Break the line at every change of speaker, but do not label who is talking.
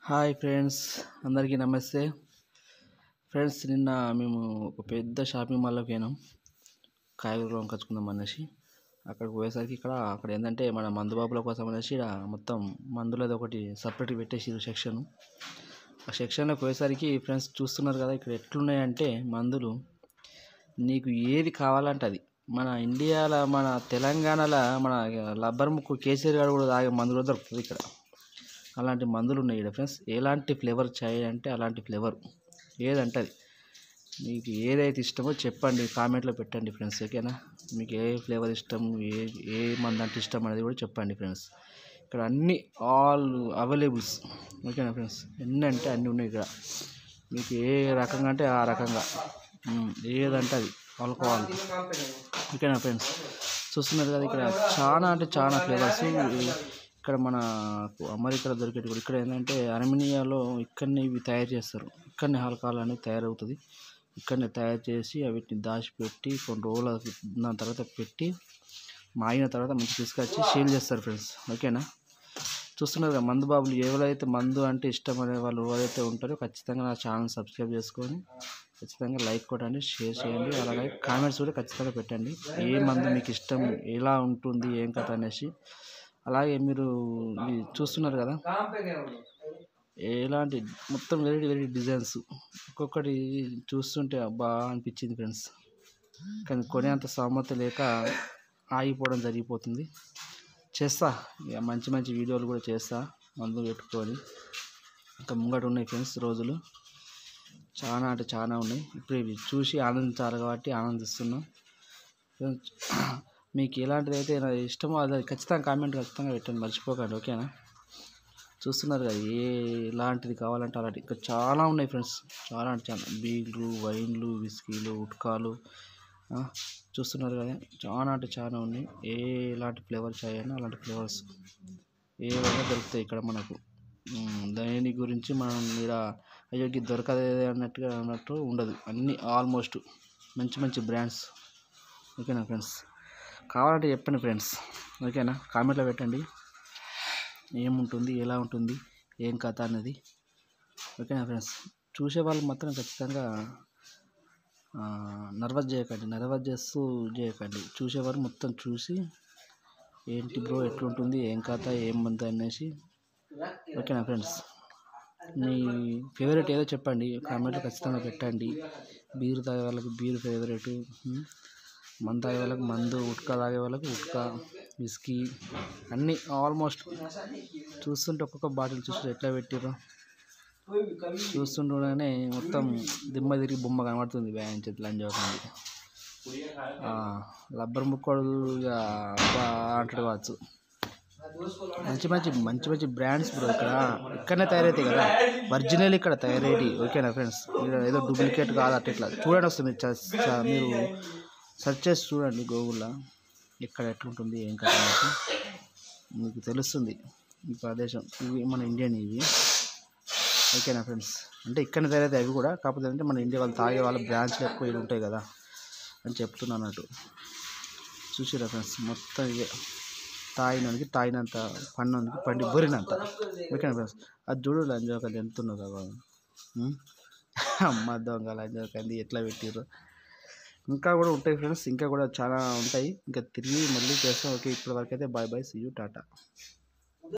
Hi friends, అందరికీ నమస్తే. Friends, నిన్న మేము ఒక పెద్ద షాపింగ్ మాల్లోకి పోయినాం. కాయగూరలు కొనుక్కొచ్చుకుందాం అనేసి అక్కడికి పోయేసరికి అక్కడ ఏంటంటే మన మందు బాబుల కోసం అనేసి ఇక్కడ మొత్తం మందులది ఒకటి సపరేట్గా పెట్టేసి సెక్షన్. ఆ సెక్షన్లోకి పోయేసరికి ఫ్రెండ్స్ చూస్తున్నారు కదా, ఇక్కడ ఎట్లున్నాయంటే మందులు నీకు ఏది కావాలంటే అది. మన ఇండియాలో, మన తెలంగాణలో మన లబ్బర్ ముక్కు కేసీఆర్ గారు కూడా తాగే మందులు కూడా దొరుకుతుంది ఇక్కడ. అలాంటి మందులు ఉన్నాయి ఇక్కడ ఫ్రెండ్స్. ఎలాంటి ఫ్లేవర్ చాయ్ అంటే అలాంటి ఫ్లేవర్ ఏదంటే అది. మీకు ఏదైతే ఇష్టమో చెప్పండి, కామెంట్లో పెట్టండి ఫ్రెండ్స్. ఓకేనా? మీకు ఏ ఫ్లేవర్ ఇష్టం, ఏ మందు అంటే ఇష్టం అనేది కూడా చెప్పండి ఫ్రెండ్స్. ఇక్కడ అన్నీ ఆల్ అవైలబుల్స్. ఓకేనా ఫ్రెండ్స్? ఎన్ని అంటే అన్నీ ఉన్నాయి ఇక్కడ. మీకు ఏ రకంగా అంటే ఆ రకంగా, ఏదంటే అది ఆల్కహాల్. ఓకేనా ఫ్రెండ్స్? చూస్తున్నారు కదా, ఇక్కడ చాలా అంటే చాలా ఫ్లేవర్స్. ఇక్కడ మన అమెరికాలో దొరికేటి కూడా ఇక్కడ ఏంటంటే అర్మేనియాలో ఇక్కడనే ఇవి తయారు చేస్తారు. ఇక్కడనే ఆల్కహాల్ అనేది తయారవుతుంది. ఇక్కడనే తయారు చేసి వీటిని దాచిపెట్టి కొన్ని రోజుల దాని తర్వాత పెట్టి మాగిన తర్వాత మంచి తీసుకొచ్చి సేల్ చేస్తారు ఫ్రెండ్స్. ఓకేనా? చూస్తున్నారు కదా, మందు బాబులు ఎవరైతే మందు అంటే ఇష్టం అనే వాళ్ళు ఎవరైతే ఉంటారో ఖచ్చితంగా నా ఛానల్ సబ్స్క్రైబ్ చేసుకొని ఖచ్చితంగా లైక్ కొట్టండి, షేర్ చేయండి, అలాగే కామెంట్స్ కూడా ఖచ్చితంగా పెట్టండి. ఏ మందు మీకు ఇష్టం, ఎలా ఉంటుంది, ఏం కథ అనేసి. అలాగే మీరు చూస్తున్నారు కదా, ఎలాంటి మొత్తం వెరైటీ డిజైన్స్ ఒక్కొక్కటి చూస్తుంటే అబ్బా అనిపించింది ఫ్రెండ్స్. కానీ కొనేంత సామర్థ్యం లేక ఆగిపోవడం జరిగిపోతుంది. చేస్తా ఇక మంచి వీడియోలు కూడా చేస్తా మందు పెట్టుకొని. ఇంకా ముంగట ఉన్నాయి ఫ్రెండ్స్ రోజులు, చాలా అంటే చాలా ఉన్నాయి. ఇప్పుడు ఇవి చూసి ఆనందించాలి కాబట్టి ఆనందిస్తున్నాం. మీకు ఎలాంటిది అయితే ఇష్టమో అది ఖచ్చితంగా కామెంట్ పెట్టండి, మర్చిపోకండి. ఓకేనా? చూస్తున్నారు కదా, ఎలాంటిది కావాలంటే అలాంటి ఇంకా చాలా ఉన్నాయి ఫ్రెండ్స్. చాలా అంటే చాలా బీర్లు, వైన్లు, విస్కీలు, ఉట్కాలు. చూస్తున్నారు కదా, చాలా అంటే చాలా ఉన్నాయి. ఎలాంటి ఫ్లేవర్ చాయ్ అయినా అలాంటి ఫ్లేవర్స్ ఏవైనా దొరుకుతాయి ఇక్కడ మనకు. దాని గురించి మనం ఇక్కడ అయ్యోకి దొరకదే అన్నట్టు ఉండదు. అన్నీ ఆల్మోస్ట్ మంచి బ్రాండ్స్. ఓకేనా ఫ్రెండ్స్? కావాలంటే చెప్పండి ఫ్రెండ్స్. ఓకేనా? కామెంట్లో పెట్టండి ఏముంటుంది, ఎలా ఉంటుంది, ఏం కథ అన్నది. ఓకేనా ఫ్రెండ్స్? చూసేవాళ్ళు మాత్రం ఖచ్చితంగా నర్వస్ చేయకండి. చూసేవారు మొత్తం చూసి ఏంటి బ్రో, ఎట్లుంటుంది, ఏం కథ, ఏం మందు అనేసి. ఓకేనా ఫ్రెండ్స్? మీ ఫేవరెట్ ఏదో చెప్పండి, కామెంట్లో ఖచ్చితంగా పెట్టండి. బీరు తాగే వాళ్ళకి బీరు ఫేవరెట్, మందు తాగే వాళ్ళకి మందు, ఉట్కా తాగే వాళ్ళకి ఉట్కా, విస్కీ అన్నీ ఆల్మోస్ట్. చూస్తుంటే ఒక్కొక్క బాటిల్ చూస్తే ఎట్లా పెట్టిర్రో చూస్తుంటూనే మొత్తం దిమ్మ తిరిగి బొమ్మ కనబడుతుంది. వ్యాయామం చేతులు అని చెప్పండి. లబ్బర్ ముక్కోడు ఇక అంటాడు కావచ్చు. మంచి బ్రాండ్స్ బ్రో. ఇక్కడనే తయారవుతాయి కదా, ఒరిజినల్ ఇక్కడ తయారయ్యి. ఓకేనా ఫ్రెండ్స్? ఏదో డూప్లికేట్ కాదు అట్లా చూడండి. వస్తుంది మీరు సెర్చ్ చేసి చూడండి గూగుల్లో, ఇక్కడ ఎట్లుంటుంది, ఏం కదా మీకు తెలుస్తుంది. ఈ ప్రదేశం ఇవి మన ఇండియన్ ఇవి. ఓకేనా ఫ్రెండ్స్? అంటే ఇక్కడ తయారైతే అవి కూడా, కాకపోతే అంటే మన ఇండియా వాళ్ళు తాగే వాళ్ళ బ్రాంచ్లు ఎక్కువ ఇవి ఉంటాయి కదా అని చెప్తున్నాను అన్నట్టు. చూసిరా ఫ్రెండ్స్, మొత్తం ఇవే. తాగినంత పండి బొరినంత. ఓకేనా ఫ్రెండ్స్? అది చూడు లంజోకలు ఎంత ఉన్నదో బాబు. అమ్మ దొంగ లంజోకంది ఎట్లా పెట్టిర్రు. ఇంకా కూడా ఉంటాయి ఫ్రెండ్స్, ఇంకా కూడా చాలా ఉంటాయి. ఇంకా తిరిగి మళ్ళీ చేస్తాం. ఓకే, ఇప్పటి వరకు అయితే బాయ్, సీ యూ, టాటా.